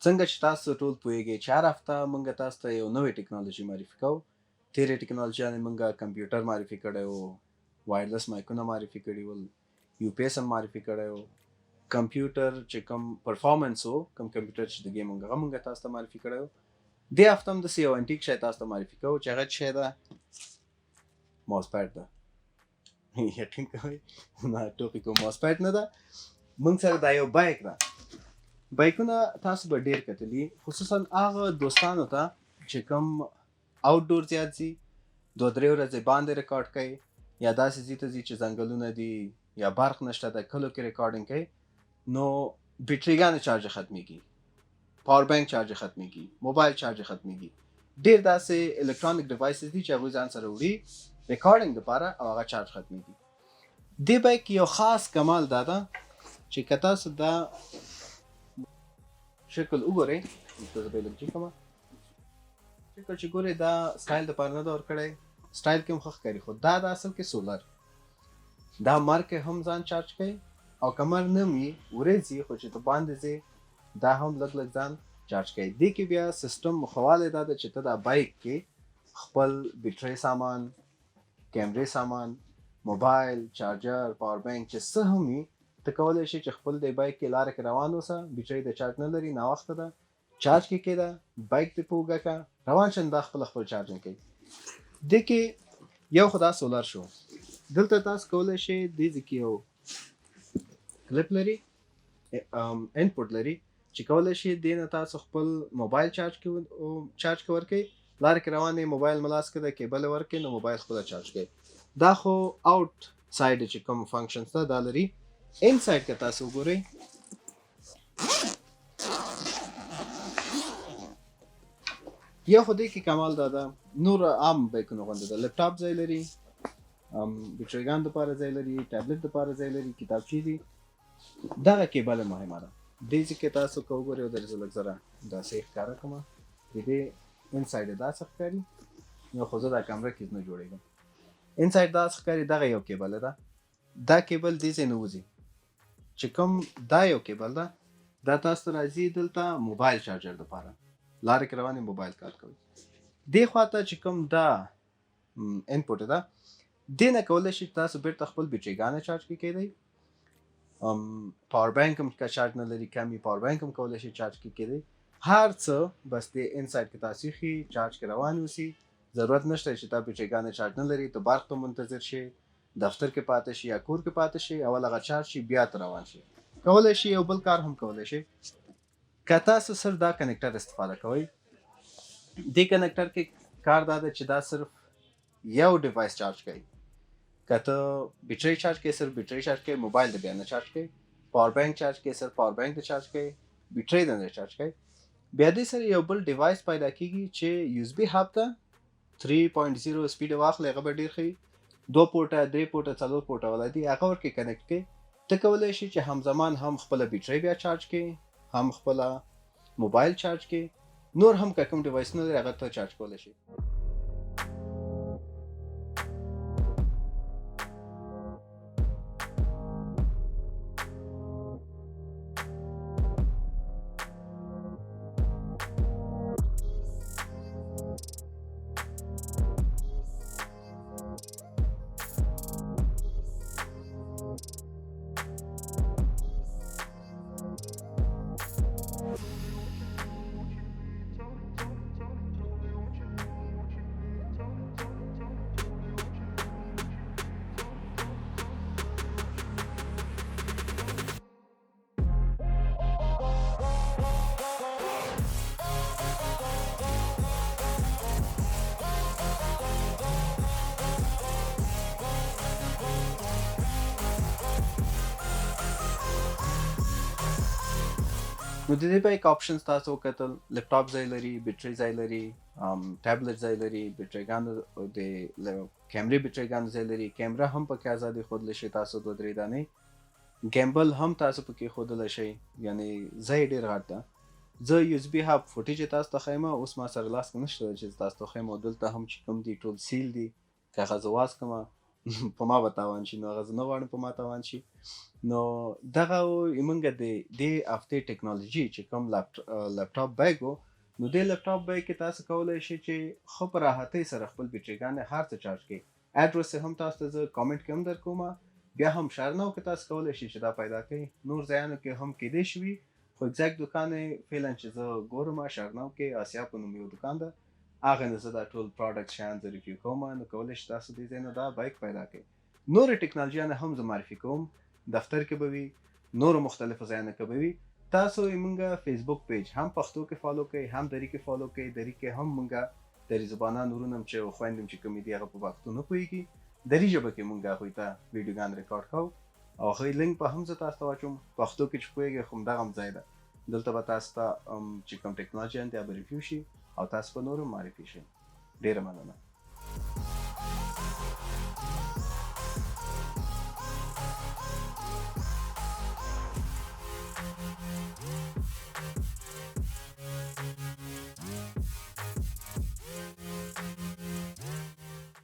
څنګه چې تاسو ټول پوهیږئ چې هر هفته موږ تاسو ته یو نوې ټکنالوژي معرفي کوو. تېرې ټکنالوژي موږ کمپیوټر معرفي کړی وو، وایرلس مایکونه معرفي کړي ول، یو پی ایس هم معرفي کړی وو. کمپیوټر چې کوم پرفارمنس وو، کوم کمپیوټر چې د ګیم هغه موږ تاسو ته معرفي کړی وو. دې هفته هم داسې یو انټیک شی تاسو ته معرفي کوو چې هغه شی ده ماوس پیډ ده. یقین کوئ نه ټوکې کوم، ماوس پیډ نه ده. موږ سره دا یو بایک ده. بایکونه تاسو به ډېر کتلي، خصوصا هغه دوستانو ته چې کوم آوټ ډور زیات ځي، 2-3 ورځې باندې ریکارډ کوي، یا داسې ځای ته ځي چې ځنګلونه دي یا برق نشته د کلو کې ریکارډینګ کوي، نو بیټریګانې چارج ختمیږي، پاور بانک چارج ختمیږي، موبایل چارج ختمیږي. ډېر داسې الکترونیک ډیوایسز دي چې هغوی ځان سره وړي ریکارډینګ لپاره او هغه چارج ختمیږي. دې بایک یو خاص کمال دا ده چې که تاسو دا شکل وګورئ، تاسو به لږ کومه شکل چې ګورئ دا سټایل لپاره نه ده ورکړی، سټایل کې هم ښه ښکاري، خو دا د اصل کې سولر دا مر کې هم ځان چارج کوي، او کمر نه وي ورځي خو چې ته باندې ځې دا هم لږ لږ ځان چارج کوي. دې کې بیا سیستم مخواله دا ده چې ته دا بایک کې خپل بیټرۍ سامان، کیمرې سامان، موبایل، چارجر، پاور بانک چې څه هم وي، ته کولی شي چې خپل د بایک کې لاره کې روان اوسه، بیټرۍ د چارج نه لري، ناوخته ده، چارج کې کېده، بایک دې په اوږه کړه، روان شه، دا خپل چارجینګ کوي. دې کې یو خو دا سولر شو. دلته تاسو کولی شئ دې ځای کې یو کلپ لري، انپوټ لري چې کولی شي دې نه تاسو خپل موبایل چارج کې ورکړئ، لاره کې روان یې موبایل ملاس کړه، کیبل یې ورکړئ، نو موبایل خپله چارج کوي. دا خو آوټ سایډ چې کوم فنکشنز ده دا لري. ان سایډ که تاسو وګورئ، یو خو دې کې کمال دا ده، نور عام بایکونو غوندې ده، لپټاپ ځای لري، بیټریګان دپاره ځای لري، ټابلیټ دپاره ځای لري، کتابچې دي. دغه کیبل مهمه ده. دې ځای کې تاسو که وګورئ، درځه لږ زره داسې ښکاره کړمه، د دې ان سایډ یې داسې ښکاري، نو خو زه دا کمره کې نه جوړېږم. ان سایډ داسې ښکاري، دغه یو کیبل ده. دا کیبل دې ځای نه وځي، چې کوم دا یو کیبل ده، دا تاسو ته راځي دلته موبایل چارجر دپاره، لارې کې روان موبایل کار کوي. دې خواته چې کوم دا انپوټ ده، دې نه کولی شي تاسو بیرته خپل بیټریګانې چارج کېدی، پاور بانک هم که چارج نه لري کمی، پاور بانک هم کولی شي چارج کېدی، هر څه بس دې ان سایډ کې تاسو خي چارج کې روان اوسي. ضرورت نشته چې تا بیټریګانې چارج نه لري ته برق ته منتظر شي، دفتر کې پاتې شي یا کور کې پاتې شي، اول هغه چارج شي بیا ته روان شي. کولی شي یو بل کار هم کولی شي، که تاسو صرف دا کنیکټر استفاده کوئ. دې کنیکټر کې کار دا ده چې دا صرف یو ډیوایس چارج کوي. که ته بیټرۍ چارج کوي صرف بیټرۍ چارج کوي، موبایل د بیا نه چارج کوي، پاور بانک چارج کوي صرف پاور بانک د چارج کوي، بیټرۍ د نه چارج کوي. بیا دې سره یو بل ډیوایس پیدا کېږي چې یو اس بي هب ته 3.0 سپیډ واخلي، هغه به ډېر ښه وي، 2 پورټه 3 پورټه 4 پورټه والا دي، هغه ورکې کنیکټ کوي. ته کولی شي چې همزمان هم خپله بیټرۍ بیا چارج کوي، هم خپله موبایل چارج کوي، نور هم که کوم ډیوایسونه لري هغه ته چارج کولی شي. نو د دې بایک آپشنز تاسو وکتل، لپټاپ ځای لري، بیټرۍ ځای لري، ټابلیټ ځای لري، بیټریګانو د کیمرې بیټریګانو ځای لري، کیمره هم پکې ازادي ښودلی شي تاسو 2-3 دانې، ګیمبل هم تاسو پکې ښودلی شئ، یعنې ځای ډېر غټ ده. زه یو اس بي هب فوټیج یې تاسو ته ښیم، اوس ما سره لاس کې نشته چې تاسو ته ښیم، او دلته هم چې کوم دي ټول سیل دي، که هغه زه واس کړمه په ما به تاوان شي نو هغه زه نه غواړم په ما تاوان شي نو دغه زمونږ د دې هفتې ټیکنالوژي چې کوم لپټاپ بیګ و نو دې لپټاپ بیګ کې تاسو کولی شئ چې ښه په راحتۍ سره خپل بیټریګانې هر څه چارج کړئ. اډرس یې هم تاسو ته زه کامنټ کې هم درکوم، بیا هم شارنو کې تاسو کولی شئ چې دا پیدا کړئ. نور ځایانو کې هم کیدای شي وي خو اګزیکټ دوکان یې فعلا چې زه ګورم شارنو کې آسیا په نوم یو دوکان ده، هغه نه زه دا ټول پروډکټ شیان زه ریویو کوم نو کولی شئ تاسو دې ځای نه دا بایک پیدا کړئ. نورې ټیکنالوژیانې هم زه معرفي کوم، دفتر کې به وي، نورو مختلفو ځایونو کې به وي. تاسو زمونږ فیسبوک پیج هم پښتو کې فالو کړئ، هم دری کې فالو کړئ. دری کې هم مونږ دری زبانان ورونم چې خویندم چې کومې دي هغه په پښتو نه پوهېږي، دری ژبه کې مونږ هغوی ته ویډیوګان ریکارډ کوو او هغوی لینک به هم زه تاسو ته واچوم. پښتو کې چې پوهېږئ خو همدغه هم ځای ده، دلته به تاسو ته چې کوم ټیکنالوژیان دي هغه به ریویو شي او تاسو به نور هم معرفي شئ. ډېره مننه.